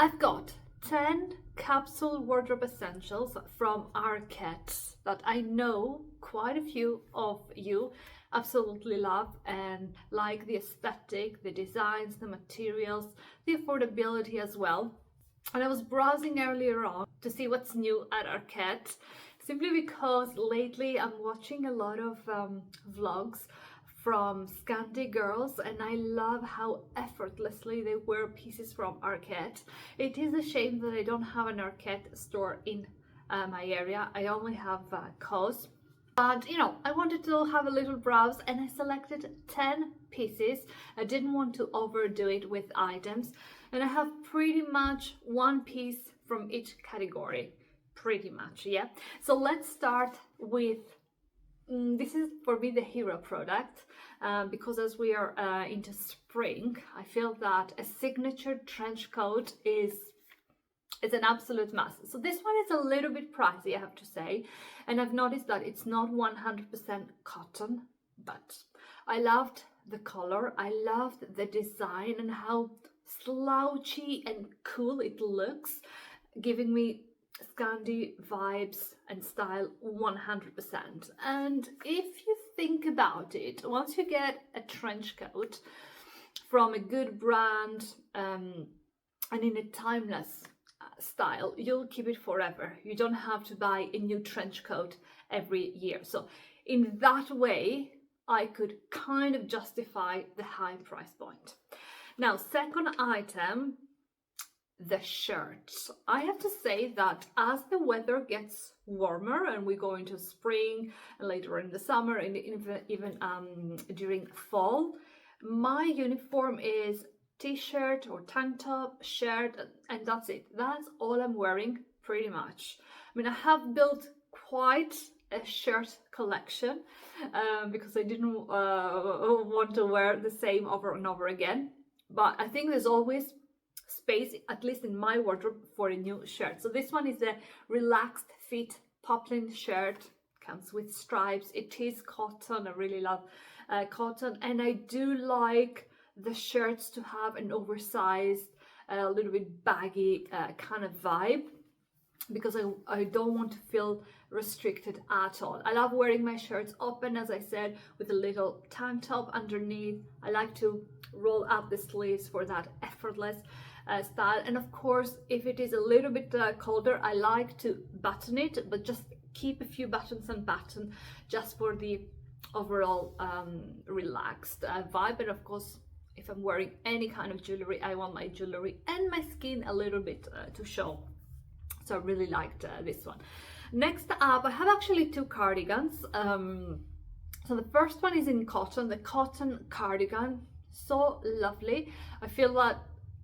I've got 10 capsule wardrobe essentials from Arket that I know quite a few of you absolutely love and like the aesthetic, the designs, the materials, the affordability as well. And I was browsing earlier on to see what's new at Arket, simply because lately I'm watching a lot of vlogs from Scandi girls, and I love how effortlessly they wear pieces from Arket. It is a shame that I don't have an Arket store in my area. I only have COS. But you know, I wanted to have a little browse and I selected 10 pieces. I didn't want to overdo it with items, and I have pretty much one piece from each category. Pretty much, yeah. So let's start with this is for me the hero product, because as we are into spring, I feel that a signature trench coat is an absolute must. So this one is a little bit pricey, I have to say, and I've noticed that it's not 100% cotton, but I loved the color, I loved the design and how slouchy and cool it looks, giving me Scandi vibes and style 100%. And if you think about it, once you get a trench coat from a good brand and in a timeless style, you'll keep it forever. You don't have to buy a new trench coat every year. So in that way, I could kind of justify the high price point. Now, second item, the shirts. I have to say that as the weather gets warmer and we go into spring and later in the summer and even during fall, my uniform is t-shirt or tank top, shirt, and that's it. That's all I'm wearing pretty much. I mean, I have built quite a shirt collection because I didn't want to wear the same over and over again, but I think there's always space, at least in my wardrobe, for a new shirt. So this one is a relaxed fit poplin shirt, comes with stripes. It is cotton. I really love cotton, and I do like the shirts to have an oversized, a little bit baggy kind of vibe, because I don't want to feel restricted at all. I love wearing my shirts open, as I said, with a little tank top underneath. I like to roll up the sleeves for that effortless style, and of course, if it is a little bit colder, I like to button it, but just keep a few buttons unbuttoned just for the overall relaxed vibe. And of course, if I'm wearing any kind of jewelry, I want my jewelry and my skin a little bit to show. So I really liked this one. Next up, I have actually two cardigans. So the first one is in cotton, the cotton cardigan. So lovely. I feel that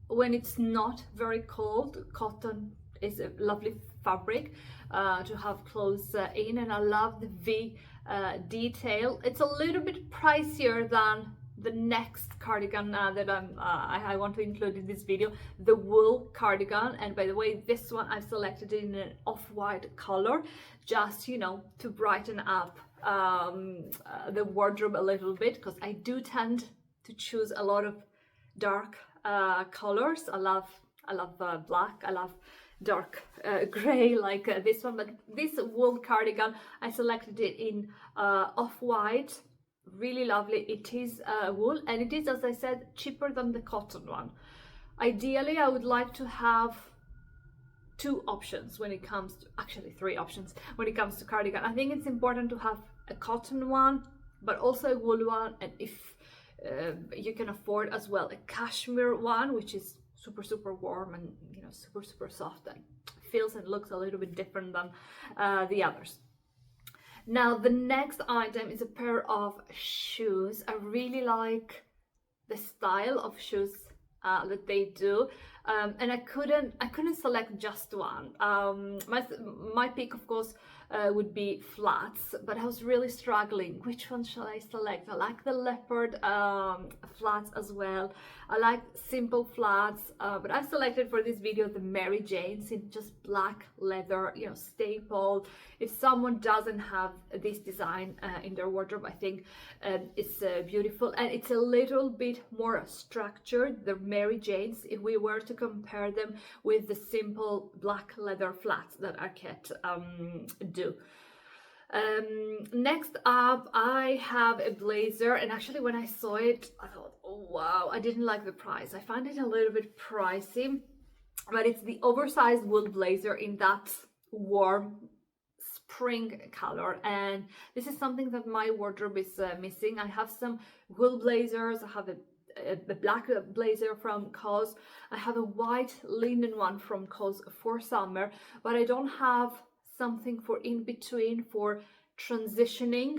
when it's not very cold, cotton is a lovely fabric to have clothes in, and I love the V detail. It's a little bit pricier than the next cardigan that I want to include in this video, the wool cardigan. And by the way, this one I've selected in an off-white color, just, you know, to brighten up the wardrobe a little bit, because I do tend to choose a lot of dark colors. I love black, I love dark gray like this one, but this wool cardigan, I selected it in off-white. Really lovely. It is wool, and it is, as I said, cheaper than the cotton one. Ideally, I would like to have two options when it comes to, actually three options when it comes to cardigan. I think it's important to have a cotton one, but also a wool one, and if you can afford as well a cashmere one, which is super warm and, you know, super soft and feels and looks a little bit different than the others. Now, the next item is a pair of shoes. I really like the style of shoes that they do, and I couldn't select just one. My pick, of course, would be flats, but I was really struggling. Which one shall I select? I like the leopard flats as well. I like simple flats, but I've selected for this video the Mary Janes in just black leather, you know, staple. If someone doesn't have this design in their wardrobe, I think it's beautiful, and it's a little bit more structured, the Mary Janes, if we were to compare them with the simple black leather flats that Arket do. Next up, I have a blazer, and actually when I saw it, I thought, oh wow, I didn't like the price. I found it a little bit pricey, but it's the oversized wool blazer in that warm spring color, and this is something that my wardrobe is missing. I have some wool blazers. I have a black blazer from COS. I have a white linen one from COS for summer, but I don't have something for in between, for transitioning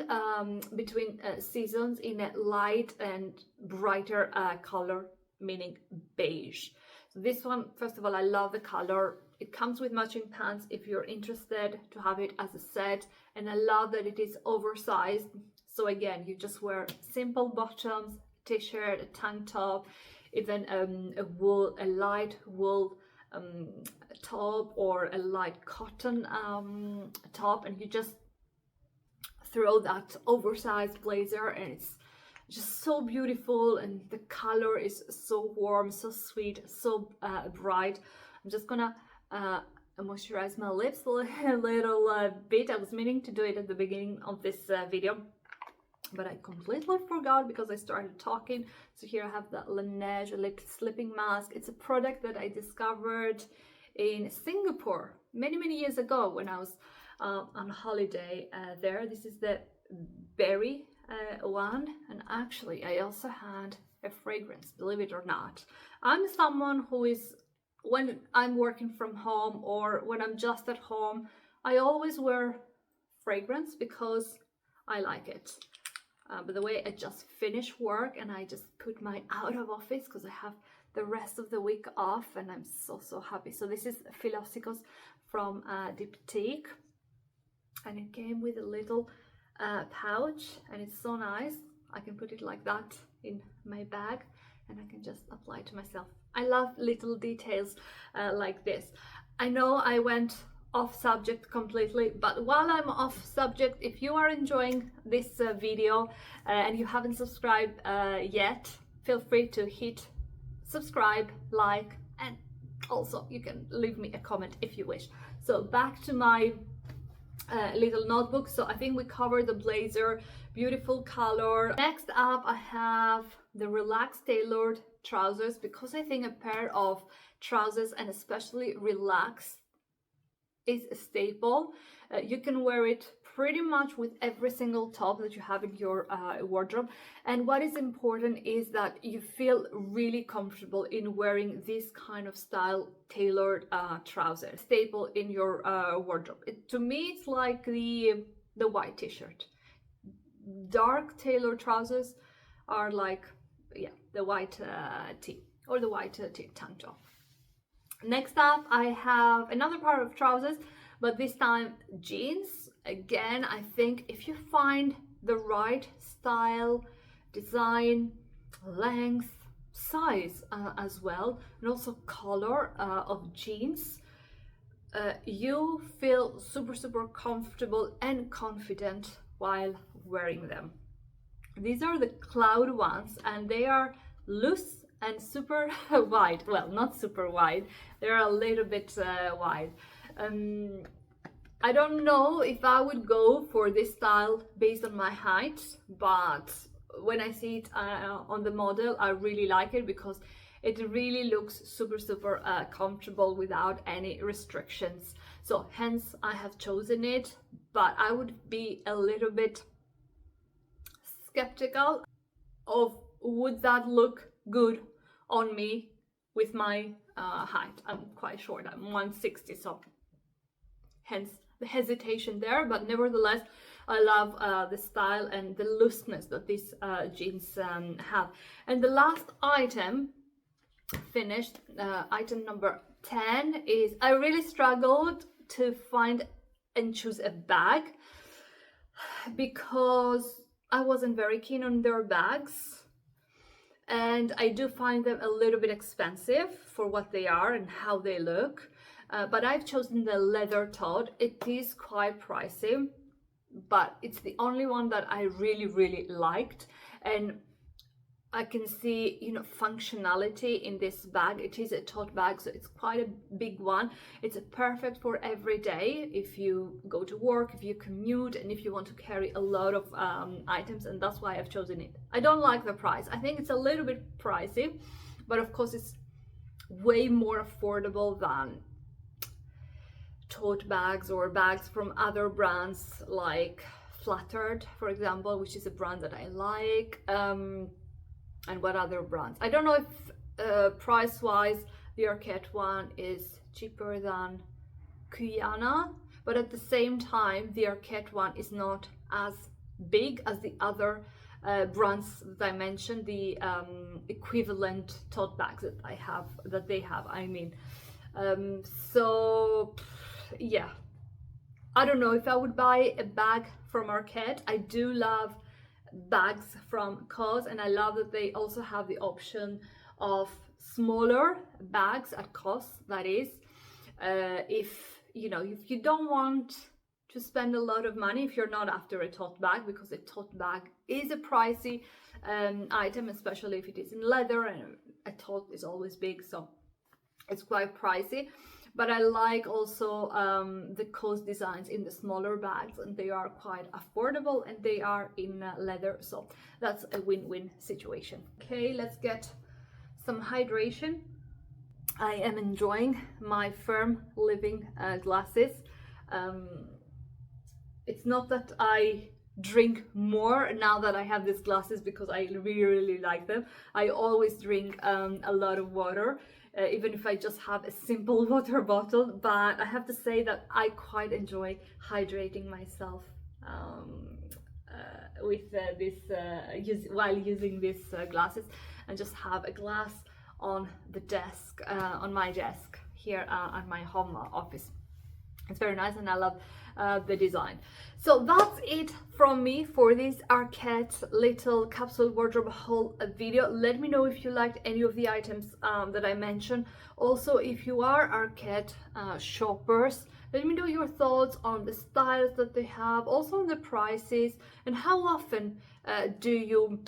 between seasons in a light and brighter color, meaning beige. So this one, first of all, I love the color. It comes with matching pants if you're interested to have it as a set, and I love that it is oversized. So again, you just wear simple bottoms, t-shirt, a tank top, even a light wool top or a light cotton top, and you just throw that oversized blazer, and it's just so beautiful, and the color is so warm, so sweet, so bright. I'm just gonna moisturize my lips a little bit. I was meaning to do it at the beginning of this video, but I completely forgot because I started talking. So here I have the Laneige lip sleeping mask. It's a product that I discovered in Singapore many years ago when I was on holiday there. This is the berry one, and actually I also had a fragrance, believe it or not. I'm someone who is, when I'm working from home or when I'm just at home, I always wear fragrance because I like it. But the way I just finish work and I just put my out of office because I have the rest of the week off, and I'm so happy. So this is Philosophical from Diptyque, and it came with a little pouch, and it's so nice. I can put it like that in my bag, and I can just apply to myself. I love little details like this. I know I went off subject completely, but while I'm off subject, if you are enjoying this video and you haven't subscribed yet, feel free to hit subscribe, like, and also you can leave me a comment if you wish. So back to my little notebook. So I think we covered the blazer, beautiful color. Next up, I have the relaxed tailored trousers, because I think a pair of trousers, and especially relaxed, is a staple. You can wear it pretty much with every single top that you have in your wardrobe, and what is important is that you feel really comfortable in wearing this kind of style tailored trousers, staple in your wardrobe. To me, it's like the white t-shirt. Dark tailored trousers are like, yeah, the white tee or the white tank top. Next up, I have another pair of trousers, but this time jeans. Again, I think if you find the right style, design, length, size as well, and also color of jeans, you feel super comfortable and confident while wearing them. These are the cloud ones, and they are loose and super wide. Well, not super wide, they're a little bit wide. I don't know if I would go for this style based on my height, but when I see it on the model, I really like it because it really looks super comfortable without any restrictions. So hence I have chosen it, but I would be a little bit skeptical of would that look good on me with my height. I'm quite short, I'm 160, so hence the hesitation there, but nevertheless I love the style and the looseness that these jeans have. And the last item finished, item number 10, is I really struggled to find and choose a bag, because I wasn't very keen on their bags, and I do find them a little bit expensive for what they are and how they look. But I've chosen the leather tote. It is quite pricey, but it's the only one that I really liked, and I can see, you know, functionality in this bag. It is a tote bag, so it's quite a big one. It's perfect for every day if you go to work, if you commute, and if you want to carry a lot of items, and that's why I've chosen it. I don't like the price. I think it's a little bit pricey, but of course it's way more affordable than tote bags or bags from other brands like Flattered, for example, which is a brand that I like. And what other brands? I don't know if price-wise the Arket one is cheaper than Kuyana, but at the same time the Arket one is not as big as the other brands that I mentioned, the equivalent tote bags that they have. I mean, so yeah, I don't know if I would buy a bag from Arket. I do love bags from COS, and I love that they also have the option of smaller bags at COS. That is, if you don't want to spend a lot of money, if you're not after a tote bag, because a tote bag is a pricey item, especially if it is in leather, and a tote is always big, so it's quite pricey. But I like also the COS designs in the smaller bags, and they are quite affordable, and they are in leather, so that's a win-win situation. Okay, let's get some hydration. I am enjoying my Firm Living glasses. It's not that I drink more now that I have these glasses, because I really like them. I always drink a lot of water, even if I just have a simple water bottle, but I have to say that I quite enjoy hydrating myself with while using these glasses, and just have a glass on the desk, on my desk here at my home office. It's very nice, and I love the design. So that's it from me for this Arket little capsule wardrobe haul video. Let me know if you liked any of the items that I mentioned. Also, if you are Arket shoppers, let me know your thoughts on the styles that they have, also on the prices, and how often do you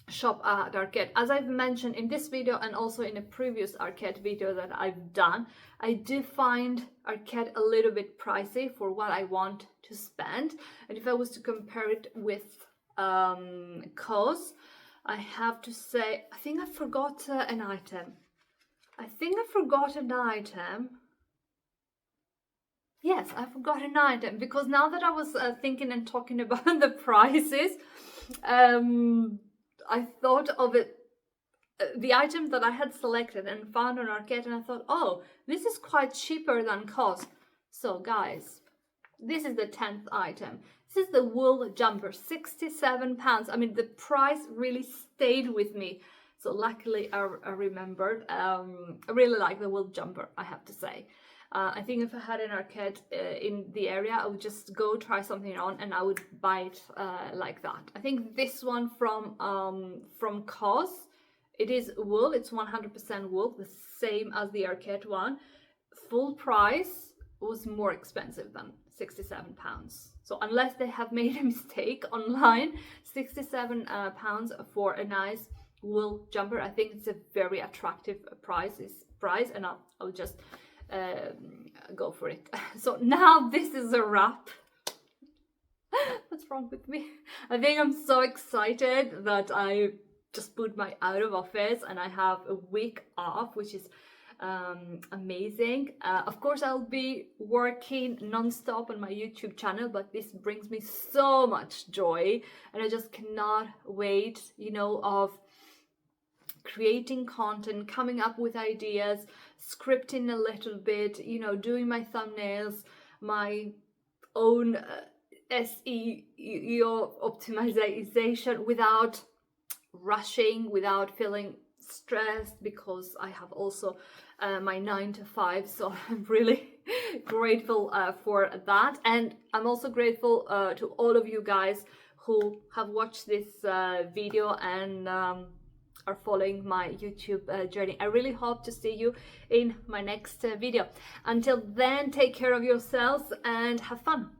shop at Arket. As I've mentioned in this video, and also in a previous Arket video that I've done, I do find Arket a little bit pricey for what I want to spend. And if I was to compare it with COS, I have to say, I think I forgot an item. Yes, I forgot an item, because now that I was thinking and talking about the prices, I thought of it, the item that I had selected and found on Arket, and I thought, oh, this is quite cheaper than COS. So guys, this is the 10th item. This is the wool jumper, £67. I mean, the price really stayed with me. So luckily I remembered. I really like the wool jumper, I have to say. I think if I had an Arket in the area, I would just go try something on, and I would buy it like that. I think this one from COS, it is wool, it's 100% wool, the same as the Arket one. Full price was more expensive than £67. So unless they have made a mistake online, £67 for a nice wool jumper, I think it's a very attractive price, and I'll just go for it. So now this is a wrap. What's wrong with me? I think I'm so excited that I just put my out of office and I have a week off, which is amazing. Of course, I'll be working non-stop on my YouTube channel, but this brings me so much joy, and I just cannot wait, of creating content, coming up with ideas, scripting a little bit, doing my thumbnails, my own SEO optimization without rushing, without feeling stressed, because I have also my 9 to 5, so I'm really grateful for that. And I'm also grateful to all of you guys who have watched this video and are following my YouTube journey. I really hope to see you in my next video. Until then, take care of yourselves and have fun.